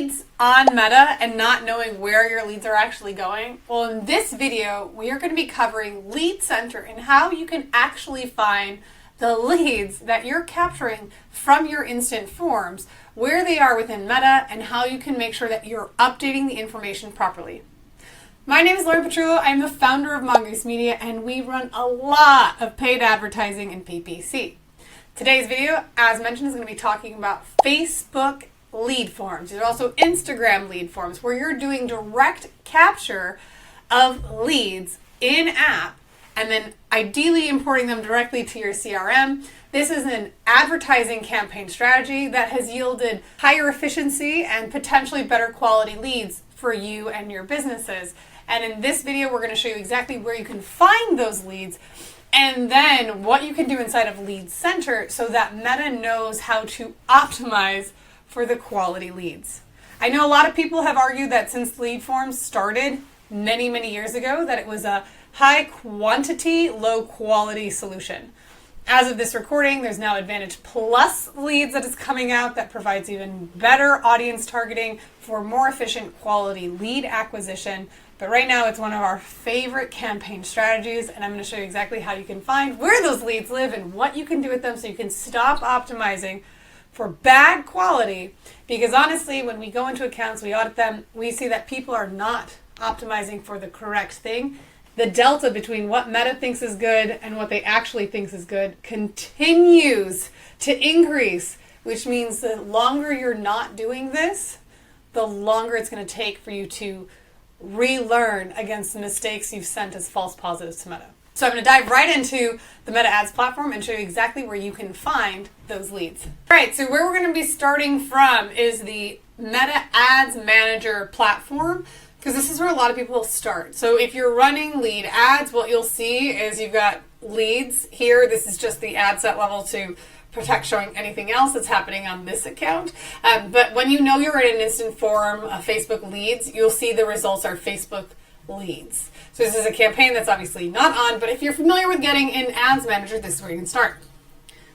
leads on Meta and not knowing where your leads are actually going? Well, in this video, we are going to be covering Lead Center and how you can actually find the leads that you're capturing from your instant forms, where they are within Meta, and how you can make sure that you're updating the information properly. My name is Lauren Petrullo. I am the founder of Mongoose Media, and we run a lot of paid advertising and PPC. Today's video, as mentioned, is going to be talking about Facebook lead forms. There's also Instagram lead forms, where you're doing direct capture of leads in-app and then ideally importing them directly to your CRM. This is an advertising campaign strategy that has yielded higher efficiency and potentially better quality leads for you and your businesses. And in this video, we're going to show you exactly where you can find those leads and then what you can do inside of Lead Center so that Meta knows how to optimize for the quality leads. I know a lot of people have argued that since lead forms started many years ago, that it was a high quantity, low quality solution. As of this recording, there's now Advantage Plus leads that is coming out that provides even better audience targeting for more efficient quality lead acquisition. But right now it's one of our favorite campaign strategies, and I'm going to show you exactly how you can find where those leads live and what you can do with them so you can stop optimizing for bad quality. Because honestly, when we go into accounts, we audit them, we see that people are not optimizing for the correct thing. The delta between what Meta thinks is good and what they actually think is good continues to increase, which means the longer you're not doing this, the longer it's going to take for you to relearn against the mistakes you've sent as false positives to Meta. So I'm going to dive right into the Meta Ads platform and show you exactly where you can find those leads. All right, so where we're going to be starting from is the Meta Ads Manager platform, because this is where a lot of people start. So if you're running lead ads, what you'll see is you've got leads here. This is just the ad set level to protect showing anything else that's happening on this account. But when you know you're in an instant form of Facebook leads, you'll see the results are Facebook leads. So this is a campaign that's obviously not on, but if you're familiar with getting in Ads Manager, this is where you can start.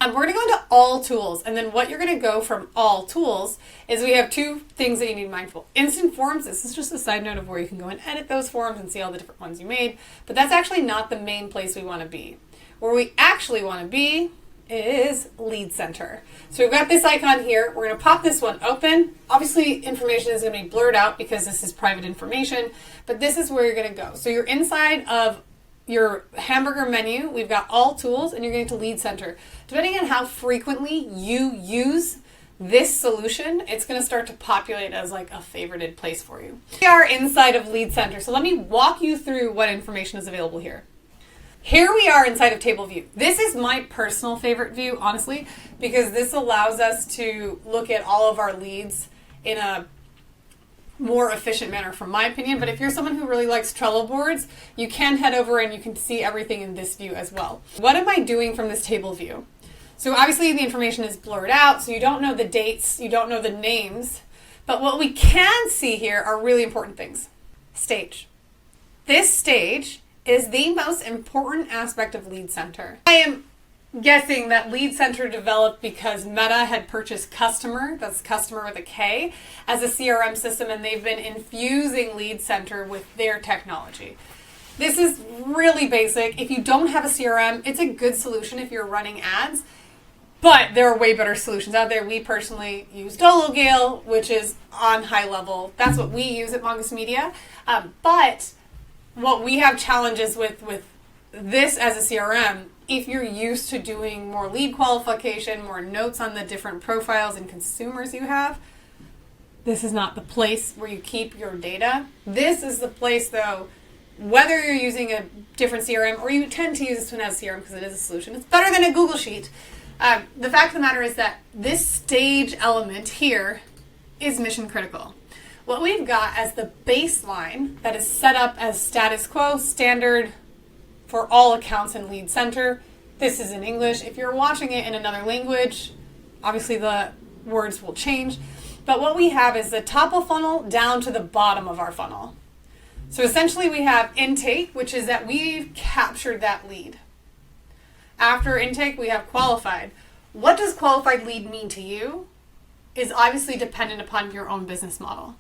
We're going to go into all tools, and then what you're going to go from all tools is we have two things that you need mindful. Instant forms, this is just a side note of where you can go and edit those forms and see all the different ones you made, but that's actually not the main place we want to be. Where we actually want to be is Lead Center. So we've got this icon here. We're going to pop this one open. Obviously, information is going to be blurred out because this is private information, but this is where you're going to go. So you're inside of your hamburger menu. We've got all tools, and you're going to Lead Center. Depending on how frequently you use this solution, it's going to start to populate as like a favorited place for you. We are inside of Lead Center, so let me walk you through what information is available here. Here we are inside of Table View. This is my personal favorite view, honestly, because this allows us to look at all of our leads in a more efficient manner, from my opinion. But if you're someone who really likes Trello boards, you can head over and you can see everything in this view as well. What am I doing from this table view? So obviously the information is blurred out, so you don't know the dates, you don't know the names, but what we can see here are really important things. Stage. This stage is the most important aspect of Lead Center. I am guessing that Lead Center developed because Meta had purchased Customer, that's Customer with a K, as a CRM system, and they've been infusing Lead Center with their technology. This is really basic. If you don't have a CRM, it's a good solution if you're running ads, but there are way better solutions out there. We personally use DoloGale, which is on high level. That's what we use at Mongoose Media. But what we have challenges with this as a CRM, if you're used to doing more lead qualification, more notes on the different profiles and consumers you have, this is not the place where you keep your data. This is the place, though, whether you're using a different CRM or you tend to use this one as a CRM because it is a solution. It's better than a Google Sheet. The fact of the matter is that this stage element here is mission critical. What we've got as the baseline that is set up as status quo, standard for all accounts in Lead Center. This is in English. If you're watching it in another language, obviously the words will change. But what we have is the top of funnel down to the bottom of our funnel. So essentially we have intake, which is that we've captured that lead. After intake, we have qualified. What does qualified lead mean to you? is obviously dependent upon your own business model.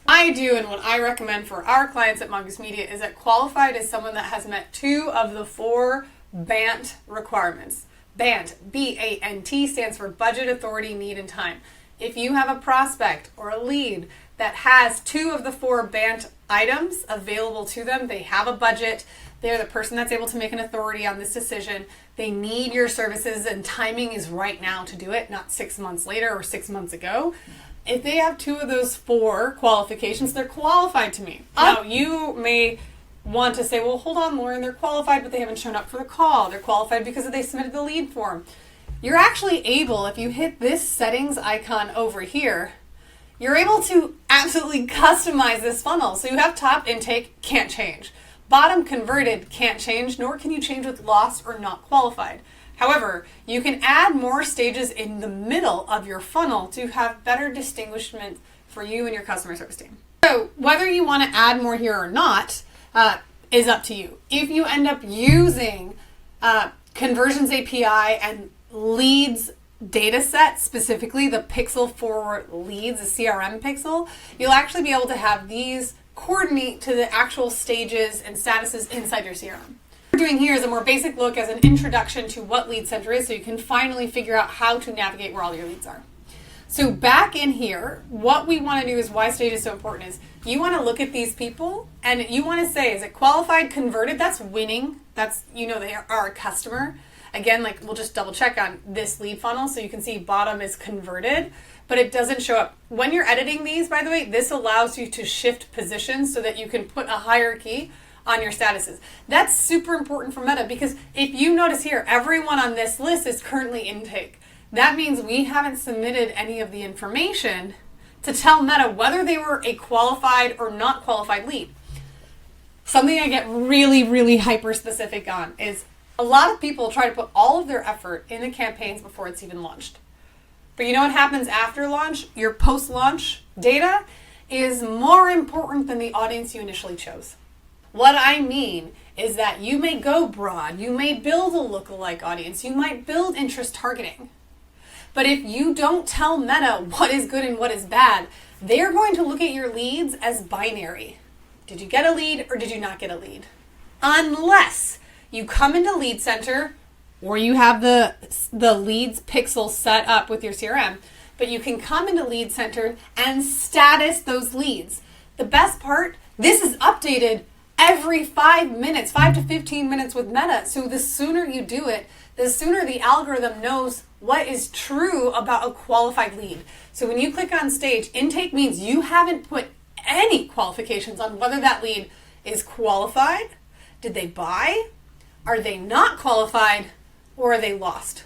I do, and what I recommend for our clients at Mongoose Media is that qualified is someone that has met 2 of the 4 BANT requirements. BANT, B-A-N-T, stands for budget, authority, need, and time. If you have a prospect or a lead that has 2 of the 4 BANT items available to them, they have a budget, they're the person that's able to make an authority on this decision, they need your services, and timing is right now to do it, not 6 months later or 6 months ago. If they have 2 of those 4 qualifications, they're qualified to me. Now, you may want to say, well, hold on, Lauren, they're qualified, but they haven't shown up for the call. They're qualified because they submitted the lead form. You're actually able, if you hit this settings icon over here, you're able to absolutely customize this funnel. So you have top intake, can't change. Bottom converted, can't change, nor can you change with lost or not qualified. However, you can add more stages in the middle of your funnel to have better distinguishment for you and your customer service team. So whether you want to add more here or not is up to you. If you end up using Conversions API and leads data set, specifically the pixel for leads, the CRM pixel, you'll actually be able to have these coordinate to the actual stages and statuses inside your CRM. What we're doing here is a more basic look as an introduction to what Lead Center is, so you can finally figure out how to navigate where all your leads are. So back in here, what we want to do is why stage is so important is you want to look at these people and you want to say, is it qualified, converted? That's winning. That's, they are a customer. Again, like we'll just double check on this lead funnel so you can see bottom is converted, but it doesn't show up. When you're editing these, by the way, this allows you to shift positions so that you can put a hierarchy on your statuses. That's super important for Meta because if you notice here, everyone on this list is currently intake. That means we haven't submitted any of the information to tell Meta whether they were a qualified or not qualified lead. Something I get really, really hyper specific on is a lot of people try to put all of their effort into campaigns before it's even launched. But you know what happens after launch? Your post-launch data is more important than the audience you initially chose. What I mean is that you may go broad, you may build a lookalike audience, you might build interest targeting. But if you don't tell Meta what is good and what is bad, they're going to look at your leads as binary. Did you get a lead or did you not get a lead? Unless you come into Lead Center or you have the leads pixel set up with your CRM, but you can come into Lead Center and status those leads. The best part, this is updated every 5 minutes, 5 to 15 minutes with Meta. So the sooner you do it, the sooner the algorithm knows what is true about a qualified lead. So when you click on stage, intake means you haven't put any qualifications on whether that lead is qualified, did they buy, are they not qualified, or are they lost?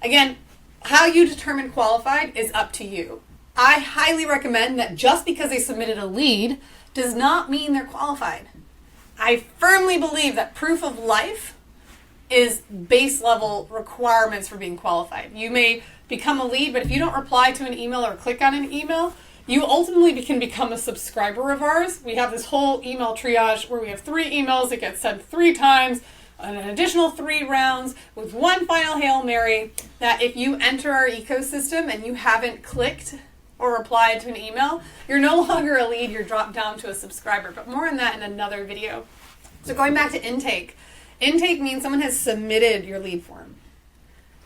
Again, how you determine qualified is up to you. I highly recommend that just because they submitted a lead does not mean they're qualified. I firmly believe that proof of life is base level requirements for being qualified. You may become a lead, but if you don't reply to an email or click on an email, you ultimately can become a subscriber of ours. We have this whole email triage where we have 3 emails that get sent 3 times, an additional 3 rounds with one final Hail Mary, that if you enter our ecosystem and you haven't clicked or replied to an email, you're no longer a lead, you're dropped down to a subscriber. But more on that in another video. So going back to intake. Intake means someone has submitted your lead form.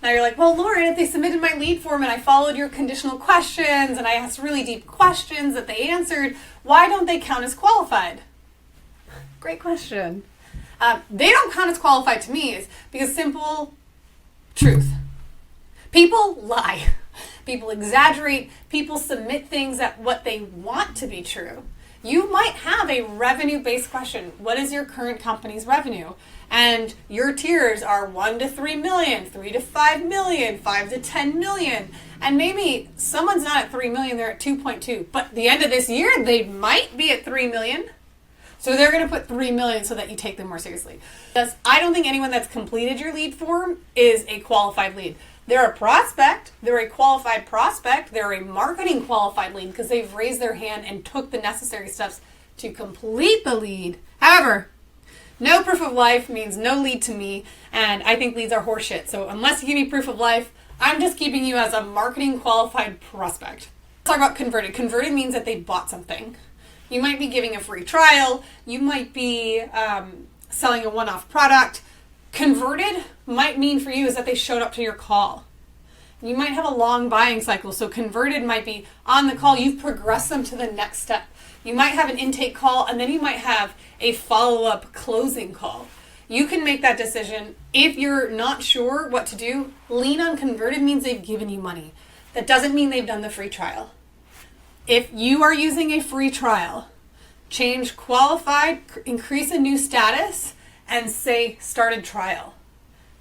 Now you're like, well, Lauren, if they submitted my lead form and I followed your conditional questions and I asked really deep questions that they answered, why don't they count as qualified? Great question. They don't count as qualified to me is because simple truth. People lie. People exaggerate. People submit things at what they want to be true. You might have a revenue-based question. What is your current company's revenue? And your tiers are 1 to 3 million, 3 to 5 million, 5 to 10 million. And maybe someone's not at 3 million, they're at 2.2. But at the end of this year, they might be at 3 million. So they're going to put 3 million so that you take them more seriously. I don't think anyone that's completed your lead form is a qualified lead. They're a prospect, they're a qualified prospect, they're a marketing qualified lead because they've raised their hand and took the necessary steps to complete the lead. However, no proof of life means no lead to me, and I think leads are horseshit. So unless you give me proof of life, I'm just keeping you as a marketing qualified prospect. Let's talk about converted. Converted means that they bought something. You might be giving a free trial. You might be selling a one-off product. Converted might mean for you is that they showed up to your call. You might have a long buying cycle. So converted might be on the call. You've progressed them to the next step. You might have an intake call, and then you might have a follow-up closing call. You can make that decision. If you're not sure what to do, lean on converted means they've given you money. That doesn't mean they've done the free trial. If you are using a free trial, change qualified, increase a new status, and say started trial.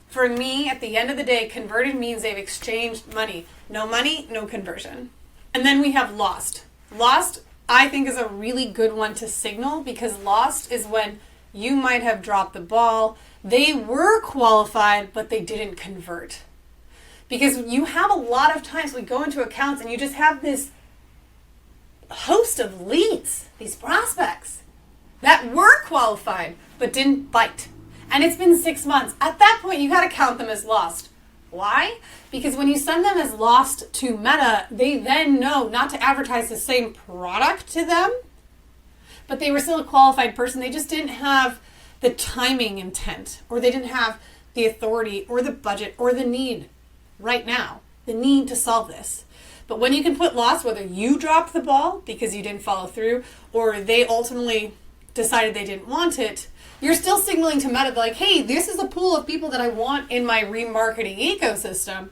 For me, at the end of the day, converted means they've exchanged money. No money, no conversion. And then we have lost. Lost, I think, is a really good one to signal, because lost is when you might have dropped the ball. They were qualified, but they didn't convert. Because you have a lot of times we go into accounts and you just have this host of leads, these prospects that were qualified but didn't bite. And it's been 6 months. At that point, you got to count them as lost. Why? Because when you send them as lost to Meta, they then know not to advertise the same product to them, but they were still a qualified person. They just didn't have the timing intent, or they didn't have the authority or the budget or the need right now, the need to solve this. But when you can put lost, whether you dropped the ball because you didn't follow through, or they ultimately decided they didn't want it, you're still signaling to Meta like, hey, this is a pool of people that I want in my remarketing ecosystem,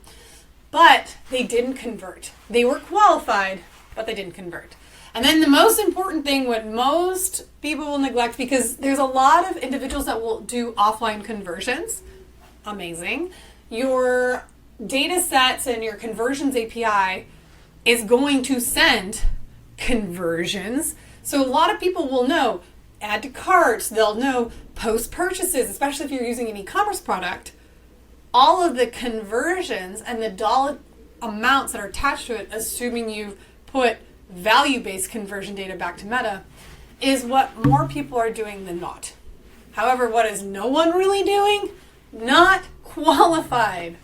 but they didn't convert. They were qualified, but they didn't convert. And then the most important thing, what most people will neglect, because there's a lot of individuals that will do offline conversions. Amazing. Your data sets and your conversions API is going to send conversions. So a lot of people will know add to carts, they'll know post purchases, especially if you're using an e-commerce product. All of the conversions and the dollar amounts that are attached to it, assuming you've put value-based conversion data back to Meta, is what more people are doing than not. However, what is no one really doing? Not qualified.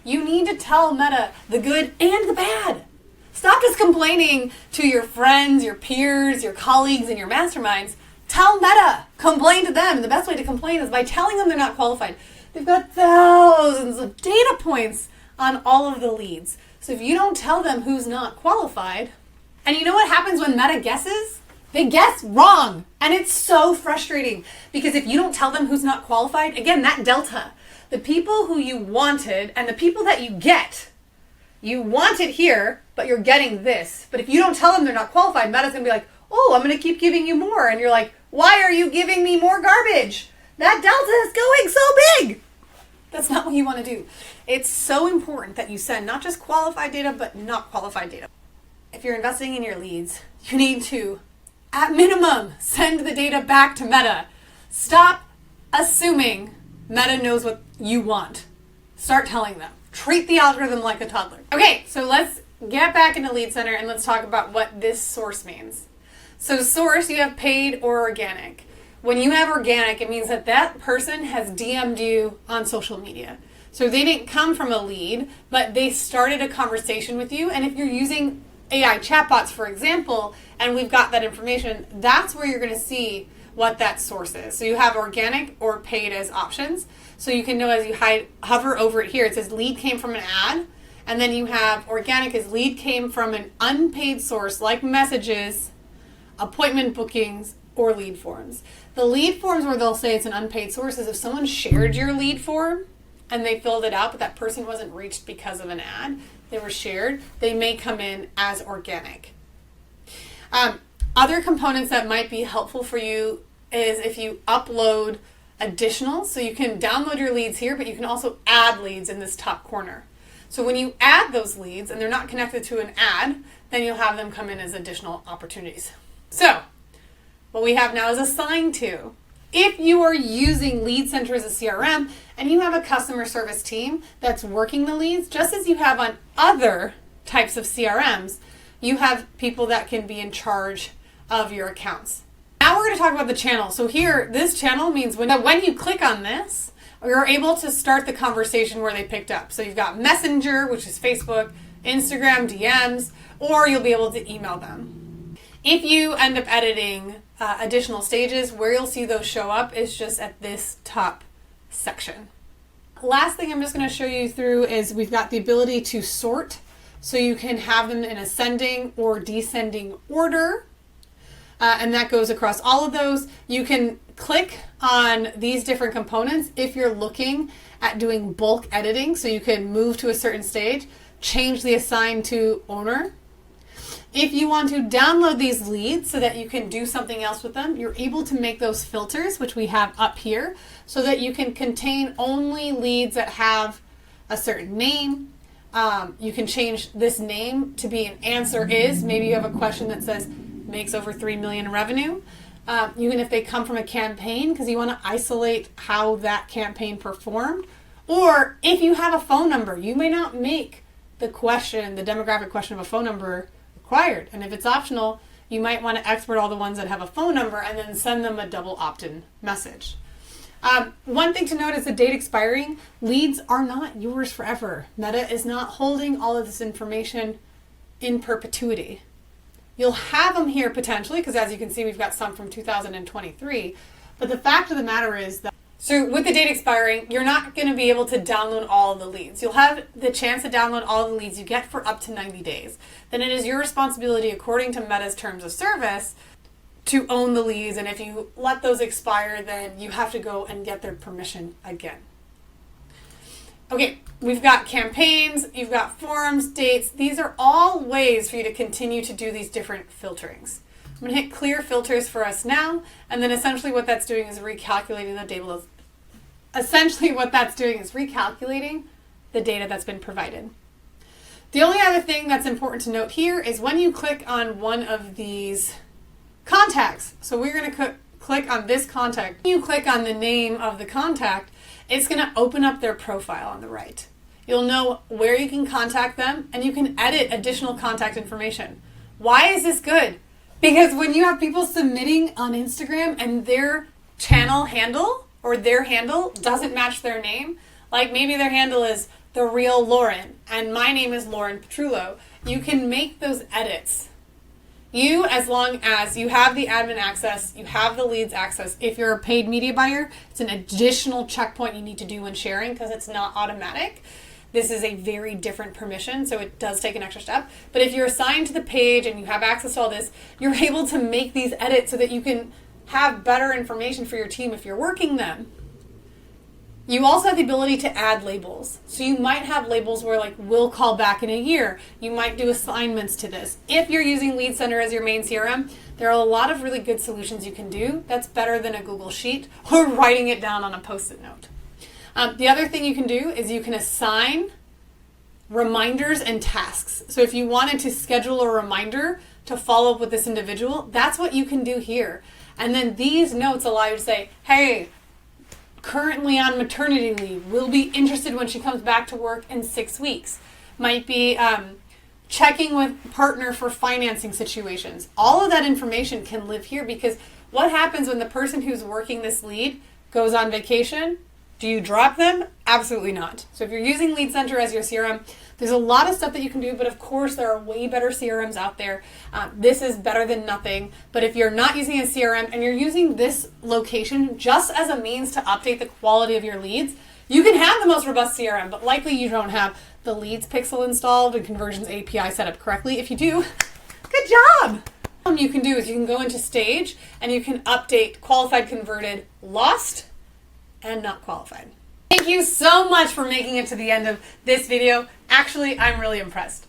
You need to tell Meta the good and the bad. Stop just complaining to your friends, your peers, your colleagues, and your masterminds. Tell Meta. Complain to them. And the best way to complain is by telling them they're not qualified. They've got thousands of data points on all of the leads. So if you don't tell them who's not qualified, and you know what happens when Meta guesses? They guess wrong. And it's so frustrating, because if you don't tell them who's not qualified, again, that delta, the people who you wanted and the people that you wanted here, but you're getting this. But if you don't tell them they're not qualified, Meta's going to be like, oh, I'm going to keep giving you more. And you're like, why are you giving me more garbage? That delta is going so big. That's not what you want to do. It's so important that you send not just qualified data, but not qualified data. If you're investing in your leads, you need to, at minimum, send the data back to Meta. Stop assuming Meta knows what you want. Start telling them. Treat the algorithm like a toddler. Okay, so let's get back into Lead Center and let's talk about what this source means. So source, you have paid or organic. When you have organic, it means that that person has DM'd you on social media. So they didn't come from a lead, but they started a conversation with you. And if you're using AI chatbots, for example, and we've got that information, that's where you're going to see what that source is. So you have organic or paid as options. So you can know as you hover over it here, it says lead came from an ad. And then you have organic as lead came from an unpaid source like messages, appointment bookings, or lead forms. The lead forms where they'll say it's an unpaid source is if someone shared your lead form and they filled it out, but that person wasn't reached because of an ad, they were shared, they may come in as organic. Other components that might be helpful for you is if you upload additional, so you can download your leads here, but you can also add leads in this top corner. So when you add those leads and they're not connected to an ad, then you'll have them come in as additional opportunities. So what we have now is assigned to. If you are using Lead Center as a CRM and you have a customer service team that's working the leads, just as you have on other types of CRMs, you have people that can be in charge of your accounts. Now we're going to talk about the channel. So here, this channel means when you click on this, you're able to start the conversation where they picked up. So you've got Messenger, which is Facebook, Instagram, DMs, or you'll be able to email them. If you end up editing additional stages, where you'll see those show up is just at this top section. Last thing I'm just going to show you through is we've got the ability to sort. So you can have them in ascending or descending order. And that goes across all of those. You can click on these different components if you're looking at doing bulk editing. So you can move to a certain stage, change the assign to owner. If you want to download these leads so that you can do something else with them, you're able to make those filters, which we have up here, so that you can contain only leads that have a certain name. You can change this name to be an answer is. Maybe you have a question that says makes over 3 million in revenue. Even if they come from a campaign, because you want to isolate how that campaign performed. Or if you have a phone number, you may not make the demographic question of a phone number required. And if it's optional, you might want to export all the ones that have a phone number and then send them a double opt-in message. One thing to note is the date expiring. Leads are not yours forever. Meta is not holding all of this information in perpetuity. You'll have them here potentially, because as you can see, we've got some from 2023. But the fact of the matter is that, so with the date expiring, you're not going to be able to download all of the leads. You'll have the chance to download all the leads you get for up to 90 days. Then it is your responsibility, according to Meta's terms of service, to own the leads. And if you let those expire, then you have to go and get their permission again. Okay, we've got campaigns, you've got forums, dates. These are all ways for you to continue to do these different filterings. I'm going to hit clear filters for us now, and then essentially what that's doing is recalculating the data. The data that's been provided. The only other thing that's important to note here is when you click on one of these contacts. So we're going to click on this contact. When you click on the name of the contact, it's going to open up their profile on the right. You'll know where you can contact them, and you can edit additional contact information. Why is this good? Because when you have people submitting on Instagram and their channel handle or their handle doesn't match their name, like maybe their handle is The Real Lauren and my name is Lauren Petrullo, you can make those edits. As long as you have the admin access, you have the leads access. If you're a paid media buyer, it's an additional checkpoint you need to do when sharing because it's not automatic. This is a very different permission, so it does take an extra step. But if you're assigned to the page and you have access to all this, you're able to make these edits so that you can have better information for your team if you're working them. You also have the ability to add labels. So you might have labels where like, we'll call back in a year. You might do assignments to this. If you're using Lead Center as your main CRM, there are a lot of really good solutions you can do. That's better than a Google Sheet or writing it down on a Post-it note. The other thing you can do is you can assign reminders and tasks. So if you wanted to schedule a reminder to follow up with this individual, that's what you can do here. And then these notes allow you to say, hey, currently on maternity leave, will be interested when she comes back to work in 6 weeks. Might be checking with partner for financing situations. All of that information can live here because what happens when the person who's working this lead goes on vacation? Do you drop them? Absolutely not. So if you're using Lead Center as your CRM, there's a lot of stuff that you can do, but of course there are way better CRMs out there. This is better than nothing. But if you're not using a CRM and you're using this location just as a means to update the quality of your leads, you can have the most robust CRM, but likely you don't have the leads pixel installed and conversions API set up correctly. If you do, good job. What you can do is you can go into stage and you can update qualified, converted, lost, and not qualified. Thank you so much for making it to the end of this video. Actually, I'm really impressed.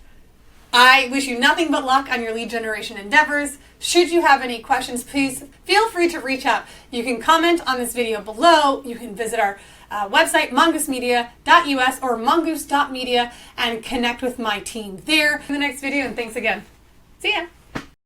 I wish you nothing but luck on your lead generation endeavors. Should you have any questions, please feel free to reach out. You can comment on this video below. You can visit our website, mongoose.media.us or mongoose.media and connect with my team there. In the next video, and thanks again. See ya.